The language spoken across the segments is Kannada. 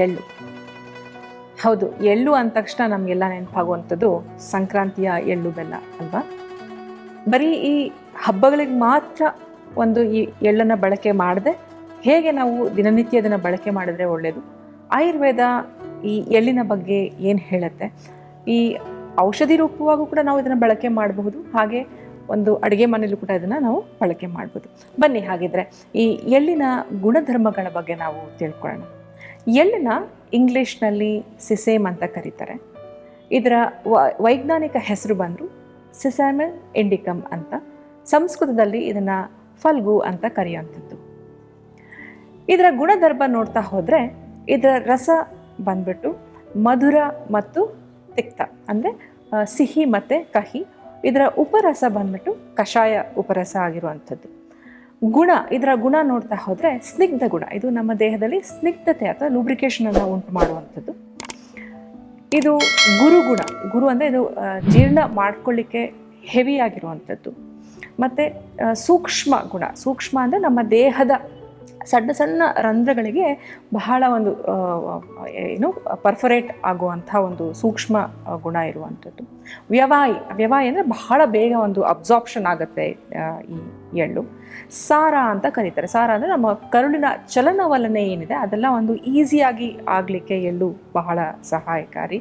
ಎಳ್ಳು. ಹೌದು, ಎಳ್ಳು ಅಂದ ತಕ್ಷಣ ನಮಗೆಲ್ಲ ನೆನಪಾಗುವಂಥದ್ದು ಸಂಕ್ರಾಂತಿಯ ಎಳ್ಳು ಬೆಲ್ಲ ಅಲ್ವಾ. ಬರೀ ಈ ಹಬ್ಬಗಳಿಗೆ ಮಾತ್ರ ಈ ಎಳ್ಳನ್ನು ಬಳಕೆ ಮಾಡದೆ ಹೇಗೆ ನಾವು ದಿನನಿತ್ಯ ಇದನ್ನು ಬಳಕೆ ಮಾಡಿದ್ರೆ ಒಳ್ಳೆಯದು, ಆಯುರ್ವೇದ ಈ ಎಳ್ಳಿನ ಬಗ್ಗೆ ಏನು ಹೇಳುತ್ತೆ, ಈ ಔಷಧಿ ರೂಪವಾಗೂ ಕೂಡ ನಾವು ಇದನ್ನು ಬಳಕೆ ಮಾಡಬಹುದು, ಹಾಗೆ ಒಂದು ಅಡುಗೆ ಮನೆಯಲ್ಲೂ ಕೂಡ ಇದನ್ನು ನಾವು ಬಳಕೆ ಮಾಡ್ಬೋದು. ಬನ್ನಿ ಹಾಗಿದ್ರೆ ಈ ಎಳ್ಳಿನ ಗುಣಧರ್ಮಗಳ ಬಗ್ಗೆ ನಾವು ತಿಳ್ಕೊಳ್ಳೋಣ. ಎಳ್ಳನ್ನ ಇಂಗ್ಲೀಷ್ನಲ್ಲಿ ಸಿಸೇಮ್ ಅಂತ ಕರೀತಾರೆ. ಇದರ ವೈಜ್ಞಾನಿಕ ಹೆಸರು ಬಂದರು ಸಿಸಾಮಿನ್ ಇಂಡಿಕಮ್ ಅಂತ. ಸಂಸ್ಕೃತದಲ್ಲಿ ಇದನ್ನು ಫಲ್ಗು ಅಂತ ಕರೆಯುವಂಥದ್ದು. ಇದರ ಗುಣಧರ್ಮ ನೋಡ್ತಾ ಹೋದರೆ ಇದರ ರಸ ಬಂದ್ಬಿಟ್ಟು ಮಧುರ ಮತ್ತು ತಿಕ್ತ, ಅಂದರೆ ಸಿಹಿ ಮತ್ತು ಕಹಿ. ಇದರ ಉಪರಸ ಬಂದ್ಬಿಟ್ಟು ಕಷಾಯ ಉಪರಸ ಆಗಿರುವಂಥದ್ದು. ಇದರ ಗುಣ ನೋಡ್ತಾ ಹೋದರೆ ಸ್ನಿಗ್ಧ ಗುಣ. ಇದು ನಮ್ಮ ದೇಹದಲ್ಲಿ ಸ್ನಿಗ್ಧತೆ ಅಥವಾ ಲೂಬ್ರಿಕೇಷನನ್ನು ಉಂಟು ಮಾಡುವಂಥದ್ದು. ಇದು ಗುರು ಅಂದರೆ ಇದು ಜೀರ್ಣ ಮಾಡ್ಕೊಳ್ಳಿಕ್ಕೆ ಹೆವಿ ಆಗಿರುವಂಥದ್ದು. ಮತ್ತು ಸೂಕ್ಷ್ಮ ಅಂದರೆ ನಮ್ಮ ದೇಹದ ಸಣ್ಣ ಸಣ್ಣ ರಂಧ್ರಗಳಿಗೆ ಬಹಳ ಒಂದು ಪರ್ಫರೇಟ್ ಆಗುವಂಥ ಒಂದು ಸೂಕ್ಷ್ಮ ಗುಣ ಇರುವಂಥದ್ದು. ವ್ಯವಾಯಿ ಅಂದರೆ ಬಹಳ ಬೇಗ ಒಂದು ಅಬ್ಸಾರ್ಪ್ಷನ್ ಆಗುತ್ತೆ ಈ ಎಳ್ಳು. ಸಾರ ಅಂತ ಕರೀತಾರೆ. ಸಾರ ಅಂದರೆ ನಮ್ಮ ಕರುಳಿನ ಚಲನವಲನೆ ಏನಿದೆ ಅದೆಲ್ಲ ಒಂದು ಈಸಿಯಾಗಿ ಆಗಲಿಕ್ಕೆ ಎಳ್ಳು ಬಹಳ ಸಹಾಯಕಾರಿ.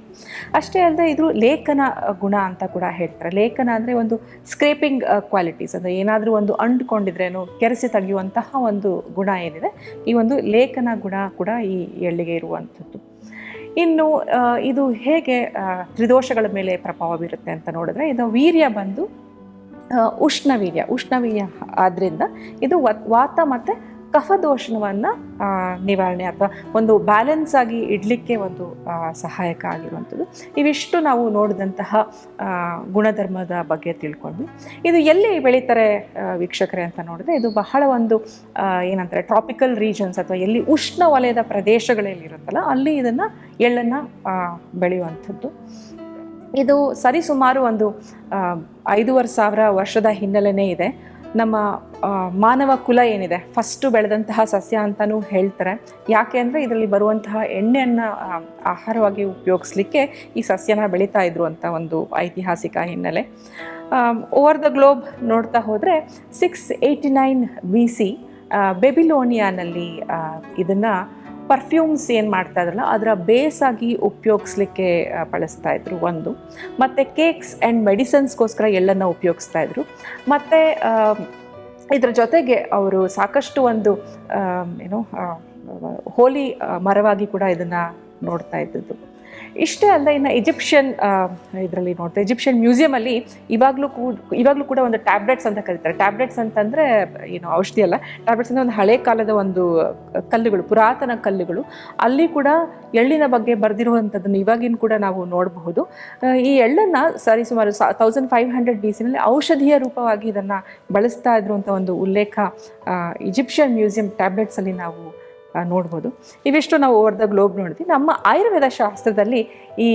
ಅಷ್ಟೇ ಅಲ್ಲದೆ ಇದು ಲೇಖನ ಗುಣ ಅಂತ ಕೂಡ ಹೇಳ್ತಾರೆ. ಲೇಖನ ಅಂದರೆ ಒಂದು ಸ್ಕ್ರೇಪಿಂಗ್ ಕ್ವಾಲಿಟೀಸ್, ಅಂದರೆ ಏನಾದರೂ ಒಂದು ಅಂಟ್ಕೊಂಡಿದ್ರೇನು ಕೆರೆಸಿ ತೆಗೆಯುವಂತಹ ಒಂದು ಗುಣ ಏನಿದೆ, ಈ ಒಂದು ಲೇಖನ ಗುಣ ಕೂಡ ಈ ಎಳ್ಳಿಗೆ ಇರುವಂಥದ್ದು. ಇನ್ನು ಇದು ಹೇಗೆ ತ್ರಿದೋಷಗಳ ಮೇಲೆ ಪ್ರಭಾವ ಬೀರುತ್ತೆ ಅಂತ ನೋಡಿದ್ರೆ, ಇದು ವೀರ್ಯ ಬಂದು ಉಷ್ಣವೀರ್ಯ ಆದ್ದರಿಂದ ಇದು ವಾತ ಮತ್ತು ಕಫದೋಷವನ್ನು ನಿವಾರಣೆ ಅಥವಾ ಒಂದು ಬ್ಯಾಲೆನ್ಸ್ ಆಗಿ ಇಡಲಿಕ್ಕೆ ಒಂದು ಸಹಾಯಕ ಆಗಿರುವಂಥದ್ದು. ಇವಿಷ್ಟು ನಾವು ನೋಡಿದಂತಹ ಗುಣಧರ್ಮದ ಬಗ್ಗೆ ತಿಳ್ಕೊಂಡ್ವಿ. ಇದು ಎಲ್ಲಿ ಬೆಳೀತಾರೆ ವೀಕ್ಷಕರೇ ಅಂತ ನೋಡಿದ್ರೆ, ಇದು ಬಹಳ ಒಂದು ಏನಂತಾರೆ ಟ್ರಾಪಿಕಲ್ ರೀಜನ್ಸ್ ಅಥವಾ ಎಲ್ಲಿ ಉಷ್ಣ ವಲಯದ ಪ್ರದೇಶಗಳಲ್ಲಿ ಇರುತ್ತಲ್ಲ ಅಲ್ಲಿ ಇದನ್ನು ಎಳ್ಳನ್ನು ಬೆಳೆಯುವಂಥದ್ದು. ಇದು ಸರಿಸುಮಾರು ಒಂದು 5,500 ವರ್ಷದ ಹಿನ್ನೆಲೆನೇ ಇದೆ. ನಮ್ಮ ಮಾನವ ಕುಲ ಏನಿದೆ ಫಸ್ಟು ಬೆಳೆದಂತಹ ಸಸ್ಯ ಅಂತಲೂ ಹೇಳ್ತಾರೆ. ಯಾಕೆ ಅಂದರೆ ಇದರಲ್ಲಿ ಬರುವಂತಹ ಎಣ್ಣೆಯನ್ನು ಆಹಾರವಾಗಿ ಉಪಯೋಗಿಸ್ಲಿಕ್ಕೆ ಈ ಸಸ್ಯನ ಬೆಳೀತಾ ಇದ್ರು ಅಂತ ಒಂದು ಐತಿಹಾಸಿಕ ಹಿನ್ನೆಲೆ. ಓವರ್ ದ ಗ್ಲೋಬ್ ನೋಡ್ತಾ ಹೋದರೆ 689 BC ಬೆಬಿಲೋನಿಯಾನಲ್ಲಿ ಇದನ್ನು ಪರ್ಫ್ಯೂಮ್ಸ್ ಏನು ಮಾಡ್ತಾ ಇದ್ರಲ್ಲ ಅದರ ಬೇಸಾಗಿ ಉಪಯೋಗಿಸ್ಲಿಕ್ಕೆ ಬಳಸ್ತಾ ಇದ್ರು ಒಂದು. ಮತ್ತು ಕೇಕ್ಸ್ ಆ್ಯಂಡ್ ಮೆಡಿಸನ್ಸ್ಗೋಸ್ಕರ ಎಳ್ಳನ್ನು ಉಪಯೋಗಿಸ್ತಾ ಇದ್ರು. ಮತ್ತು ಇದರ ಜೊತೆಗೆ ಅವರು ಸಾಕಷ್ಟು ಒಂದು ಹೋಲಿ ಮರವಾಗಿ ಕೂಡ ಇದನ್ನು ನೋಡ್ತಾ ಇದ್ದದ್ದು. ಇಷ್ಟೇ ಅಲ್ಲ, ಇನ್ನು ಇದರಲ್ಲಿ ನೋಡ್ತಾ ಈಜಿಪ್ಷಿಯನ್ ಮ್ಯೂಸಿಯಮಲ್ಲಿ ಇವಾಗಲೂ ಕೂಡ ಒಂದು ಟ್ಯಾಬ್ಲೆಟ್ಸ್ ಅಂತ ಕರೀತಾರೆ. ಟ್ಯಾಬ್ಲೆಟ್ಸ್ ಅಂತಂದರೆ ಔಷಧಿ ಅಲ್ಲ, ಟ್ಯಾಬ್ಲೆಟ್ಸ್ ಅಂದರೆ ಒಂದು ಹಳೆ ಕಾಲದ ಒಂದು ಕಲ್ಲುಗಳು, ಪುರಾತನ ಕಲ್ಲುಗಳು. ಅಲ್ಲಿ ಕೂಡ ಎಳ್ಳಿನ ಬಗ್ಗೆ ಬರೆದಿರುವಂಥದ್ದನ್ನು ಇವಾಗಿನ ಕೂಡ ನಾವು ನೋಡಬಹುದು. ಈ ಎಳ್ಳನ್ನು ಸರಿಸುಮಾರು 1500 BC ಔಷಧೀಯ ರೂಪವಾಗಿ ಇದನ್ನು ಬಳಸ್ತಾ ಇದ್ರು ಅಂತ ಒಂದು ಉಲ್ಲೇಖ ಈಜಿಪ್ಷಿಯನ್ ಮ್ಯೂಸಿಯಂ ಟ್ಯಾಬ್ಲೆಟ್ಸಲ್ಲಿ ನಾವು ನೋಡ್ಬೋದು. ಇವಿಷ್ಟು ನಾವು ಓವರ್ ದ ಗ್ಲೋಬ್ ನೋಡಿದ್ವಿ. ನಮ್ಮ ಆಯುರ್ವೇದ ಶಾಸ್ತ್ರದಲ್ಲಿ ಈ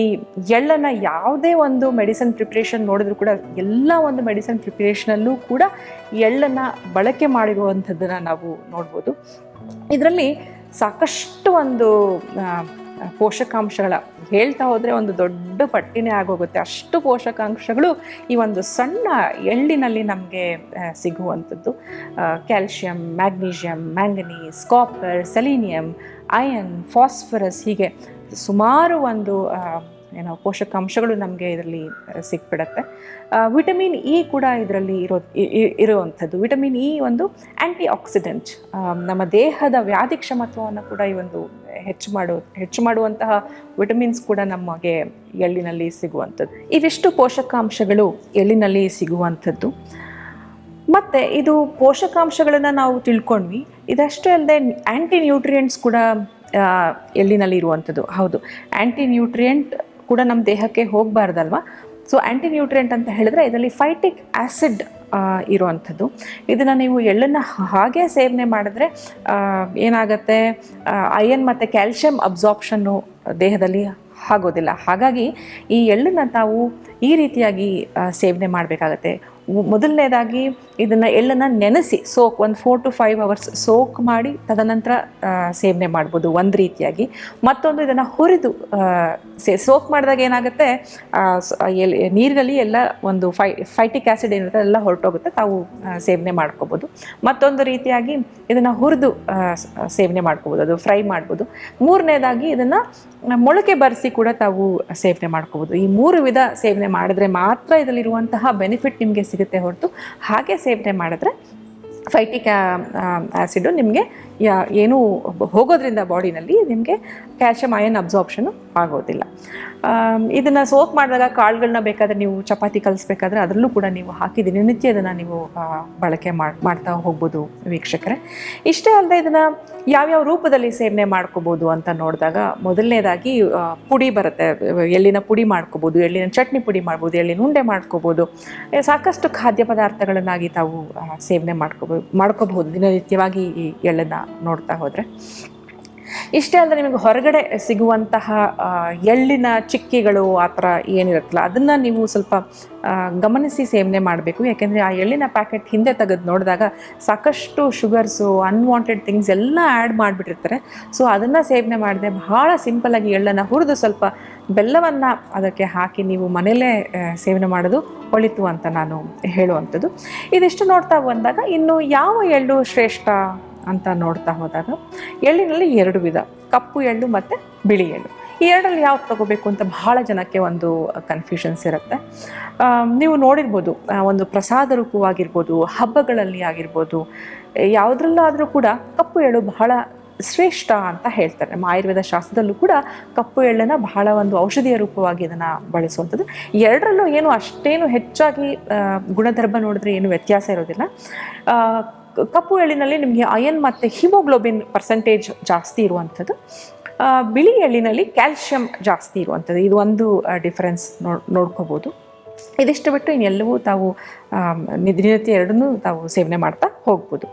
ಎಳ್ಳನ್ನು ಯಾವುದೇ ಒಂದು ಮೆಡಿಸಿನ್ ಪ್ರಿಪ್ರೇಷನ್ ನೋಡಿದ್ರು ಕೂಡ ಎಲ್ಲ ಒಂದು ಮೆಡಿಸಿನ್ ಪ್ರಿಪ್ರೇಷನಲ್ಲೂ ಕೂಡ ಎಳ್ಳನ್ನು ಬಳಕೆ ಮಾಡಿರುವಂಥದ್ದನ್ನು ನಾವು ನೋಡ್ಬೋದು. ಇದರಲ್ಲಿ ಸಾಕಷ್ಟು ಒಂದು ಪೋಷಕಾಂಶಗಳ ಹೇಳ್ತಾ ಹೋದರೆ ಒಂದು ದೊಡ್ಡ ಪಟ್ಟಿನೇ ಆಗೋಗುತ್ತೆ. ಅಷ್ಟು ಪೋಷಕಾಂಶಗಳು ಈ ಒಂದು ಸಣ್ಣ ಎಳ್ಳಿನಲ್ಲಿ ನಮಗೆ ಸಿಗುವಂಥದ್ದು. Calcium, magnesium, manganese, copper, selenium, iron, phosphorus, ಹೀಗೆ ಸುಮಾರು ಒಂದು ಪೋಷಕಾಂಶಗಳು ನಮಗೆ ಇದರಲ್ಲಿ ಸಿಕ್ಬಿಡತ್ತೆ. ವಿಟಮಿನ್ ಇ ಕೂಡ ಇದರಲ್ಲಿ ಇರುವಂಥದ್ದು. ವಿಟಮಿನ್ ಇ ಒಂದು ಆ್ಯಂಟಿ ಆಕ್ಸಿಡೆಂಟ್, ನಮ್ಮ ದೇಹದ ವ್ಯಾಧಿ ಕ್ಷಮತ್ವವನ್ನು ಕೂಡ ಈ ಒಂದು ಹೆಚ್ಚು ಮಾಡುವಂತಹ ವಿಟಮಿನ್ಸ್ ಕೂಡ ನಮಗೆ ಎಳ್ಳಿನಲ್ಲಿ ಸಿಗುವಂಥದ್ದು. ಇವಿಷ್ಟು ಪೋಷಕಾಂಶಗಳು ಎಳ್ಳಿನಲ್ಲಿ ಸಿಗುವಂಥದ್ದು. ಮತ್ತು ಇದು ಪೋಷಕಾಂಶಗಳನ್ನು ನಾವು ತಿಳ್ಕೊಂಡ್ವಿ. ಇದಷ್ಟೇ ಅಲ್ಲದೆ ಆ್ಯಂಟಿ ನ್ಯೂಟ್ರಿಯೆಂಟ್ಸ್ ಕೂಡ ಎಳ್ಳಿನಲ್ಲಿ ಇರುವಂಥದ್ದು. ಹೌದು, ಆ್ಯಂಟಿ ನ್ಯೂಟ್ರಿಯೆಂಟ್ ಕೂಡ ನಮ್ಮ ದೇಹಕ್ಕೆ ಹೋಗಬಾರ್ದಲ್ವ. ಸೊ ಆ್ಯಂಟಿ ನ್ಯೂಟ್ರಿಯೆಂಟ್ ಅಂತ ಹೇಳಿದ್ರೆ ಇದರಲ್ಲಿ ಫೈಟಿಕ್ ಆ್ಯಸಿಡ್ ಇರುವಂಥದ್ದು. ಇದನ್ನು ನೀವು ಎಳ್ಳನ್ನು ಹಾಗೆ ಸೇವನೆ ಮಾಡಿದ್ರೆ ಏನಾಗುತ್ತೆ, ಅಯನ್ ಮತ್ತು ಕ್ಯಾಲ್ಶಿಯಂ ಅಬ್ಸಾರ್ಪ್ಷನ್ನು ದೇಹದಲ್ಲಿ ಆಗೋದಿಲ್ಲ. ಹಾಗಾಗಿ ಈ ಎಳ್ಳನ್ನು ತಾವು ಈ ರೀತಿಯಾಗಿ ಸೇವನೆ ಮಾಡಬೇಕಾಗತ್ತೆ. ಮೊದಲನೇದಾಗಿ ಇದನ್ನು ಎಳ್ಳನ್ನು ನೆನೆಸಿ ಒಂದು 4 to 5 hours ಸೋಕ್ ಮಾಡಿ ತದನಂತರ ಸೇವನೆ ಮಾಡ್ಬೋದು ಒಂದು ರೀತಿಯಾಗಿ. ಮತ್ತೊಂದು ಇದನ್ನು ಹುರಿದು ಸೋಕ್ ಮಾಡಿದಾಗ ಏನಾಗುತ್ತೆ, ನೀರಿನಲ್ಲಿ ಎಲ್ಲ ಒಂದು ಫೈಟಿಕ್ ಆ್ಯಸಿಡ್ ಏನಿರುತ್ತೆ ಎಲ್ಲ ಹೊರಟೋಗುತ್ತೆ, ತಾವು ಸೇವನೆ ಮಾಡ್ಕೋಬೋದು. ಮತ್ತೊಂದು ರೀತಿಯಾಗಿ ಇದನ್ನು ಹುರಿದು ಸೇವನೆ ಮಾಡ್ಕೋಬೋದು, ಅದು ಫ್ರೈ ಮಾಡ್ಬೋದು. ಮೂರನೇದಾಗಿ ಇದನ್ನು ಮೊಳಕೆ ಬರೆಸಿ ಕೂಡ ತಾವು ಸೇವನೆ ಮಾಡ್ಕೋಬೋದು. ಈ 3 ವಿಧ ಸೇವನೆ ಮಾಡಿದ್ರೆ ಮಾತ್ರ ಇದರಲ್ಲಿರುವಂತಹ ಬೆನಿಫಿಟ್ ನಿಮಗೆ ಸಿಗುತ್ತೆ ಹೊರತು ಹಾಗೆ ಸೇವನೆ ಮಾಡಿದ್ರೆ ಫೈಟಿಕ್ ಆ್ಯಸಿಡು ನಿಮಗೆ ಏನೂ ಹೋಗೋದ್ರಿಂದ ಬಾಡಿನಲ್ಲಿ ನಿಮಗೆ ಕ್ಯಾಲ್ಶಿಯಂ ಅಯನ್ ಅಬ್ಸಾರ್ಪ್ಷನು ಆಗೋದಿಲ್ಲ. ಇದನ್ನು ಸೋಕ್ ಮಾಡಿದಾಗ ಕಾಳುಗಳನ್ನ ಬೇಕಾದರೆ ನೀವು ಚಪಾತಿ ಕಲಿಸ್ಬೇಕಾದ್ರೆ ಅದರಲ್ಲೂ ಕೂಡ ನೀವು ಹಾಕಿ ದಿನನಿತ್ಯ ಇದನ್ನು ನೀವು ಬಳಕೆ ಮಾಡ್ತಾ ಹೋಗ್ಬೋದು ವೀಕ್ಷಕರೇ. ಇಷ್ಟೇ ಅಲ್ಲದೆ ಇದನ್ನು ಯಾವ್ಯಾವ ರೂಪದಲ್ಲಿ ಸೇವನೆ ಮಾಡ್ಕೋಬೋದು ಅಂತ ನೋಡಿದಾಗ, ಮೊದಲನೇದಾಗಿ ಪುಡಿ ಬರುತ್ತೆ, ಎಳ್ಳಿನ ಪುಡಿ ಮಾಡ್ಕೋಬೋದು, ಎಳ್ಳಿನ ಚಟ್ನಿ ಪುಡಿ ಮಾಡ್ಬೋದು, ಎಳ್ಳಿನ ಉಂಡೆ ಮಾಡ್ಕೋಬೋದು. ಸಾಕಷ್ಟು ಖಾದ್ಯ ಪದಾರ್ಥಗಳನ್ನಾಗಿ ತಾವು ಸೇವನೆ ಮಾಡ್ಕೋಬಹುದು ದಿನನಿತ್ಯವಾಗಿ ಈ ಎಳ್ಳನ್ನು ನೋಡ್ತಾ ಹೋದರೆ. ಇಷ್ಟೇ ಅಲ್ಲದೆ ನಿಮಗೆ ಹೊರಗಡೆ ಸಿಗುವಂತಹ ಎಳ್ಳಿನ ಚಿಕ್ಕಿಗಳು ಆ ಥರ ಏನಿರುತ್ತಲ್ಲ ಅದನ್ನು ನೀವು ಸ್ವಲ್ಪ ಗಮನಿಸಿ ಸೇವನೆ ಮಾಡಬೇಕು. ಯಾಕೆಂದರೆ ಆ ಎಳ್ಳಿನ ಪ್ಯಾಕೆಟ್ ಹಿಂದೆ ತೆಗೆದು ನೋಡಿದಾಗ ಸಾಕಷ್ಟು ಶುಗರ್ಸು, ಅನ್ವಾಂಟೆಡ್ ಥಿಂಗ್ಸ್ ಎಲ್ಲ ಆ್ಯಡ್ ಮಾಡಿಬಿಟ್ಟಿರ್ತಾರೆ. ಸೊ ಅದನ್ನು ಸೇವನೆ ಮಾಡಿದೆ ಬಹಳ ಸಿಂಪಲ್ಲಾಗಿ ಎಳ್ಳನ್ನು ಹುರಿದು ಸ್ವಲ್ಪ ಬೆಲ್ಲವನ್ನು ಅದಕ್ಕೆ ಹಾಕಿ ನೀವು ಮನೆಯಲ್ಲೇ ಸೇವನೆ ಮಾಡೋದು ಒಳಿತು ಅಂತ ನಾನು ಹೇಳುವಂಥದ್ದು. ಇದಿಷ್ಟು ನೋಡ್ತಾ ಬಂದಾಗ ಇನ್ನು ಯಾವ ಎಳ್ಳು ಶ್ರೇಷ್ಠ ಅಂತ ನೋಡ್ತಾ ಹೋದಾಗ ಎಳ್ಳಿನಲ್ಲಿ 2 ವಿಧ, ಕಪ್ಪು ಎಳ್ಳು ಮತ್ತು ಬಿಳಿ ಎಳ್ಳು. ಈ ಎರಡರಲ್ಲಿ ಯಾವ್ದು ತೊಗೋಬೇಕು ಅಂತ ಬಹಳ ಜನಕ್ಕೆ ಒಂದು ಕನ್ಫ್ಯೂಷನ್ಸ್ ಇರುತ್ತೆ. ನೀವು ನೋಡಿರ್ಬೋದು, ಒಂದು ಪ್ರಸಾದ ರೂಪವಾಗಿರ್ಬೋದು, ಹಬ್ಬಗಳಲ್ಲಿ ಆಗಿರ್ಬೋದು, ಯಾವುದ್ರಲ್ಲಾದರೂ ಕೂಡ ಕಪ್ಪು ಎಳ್ಳು ಬಹಳ ಶ್ರೇಷ್ಠ ಅಂತ ಹೇಳ್ತಾರೆ. ನಮ್ಮ ಆಯುರ್ವೇದ ಶಾಸ್ತ್ರದಲ್ಲೂ ಕೂಡ ಕಪ್ಪು ಎಳ್ಳನ್ನು ಬಹಳ ಒಂದು ಔಷಧಿಯ ರೂಪವಾಗಿ ಇದನ್ನು ಬಳಸುವಂಥದ್ದು. ಎರಡರಲ್ಲೂ ಏನು ಅಷ್ಟೇನು ಹೆಚ್ಚಾಗಿ ಗುಣಧರ್ಮ ನೋಡಿದ್ರೆ ಏನು ವ್ಯತ್ಯಾಸ ಇರೋದಿಲ್ಲ. ಕಪ್ಪು ಎಳ್ಳಿನಲ್ಲಿ ನಿಮಗೆ ಅಯನ್ ಮತ್ತು ಹಿಮೋಗ್ಲೋಬಿನ್ ಪರ್ಸೆಂಟೇಜ್ ಜಾಸ್ತಿ ಇರುವಂಥದ್ದು, ಬಿಳಿ ಎಳ್ಳಿನಲ್ಲಿ ಕ್ಯಾಲ್ಶಿಯಂ ಜಾಸ್ತಿ ಇರುವಂಥದ್ದು. ಇದು ಒಂದು ಡಿಫರೆನ್ಸ್ ನೋಡ್ಕೋಬೋದು. ಇದಿಷ್ಟು ಬಿಟ್ಟು ಇನ್ನೆಲ್ಲವೂ ತಾವು ದಿನನಿತ್ಯ ಎರಡನ್ನೂ ತಾವು ಸೇವನೆ ಮಾಡ್ತಾ ಹೋಗ್ಬೋದು.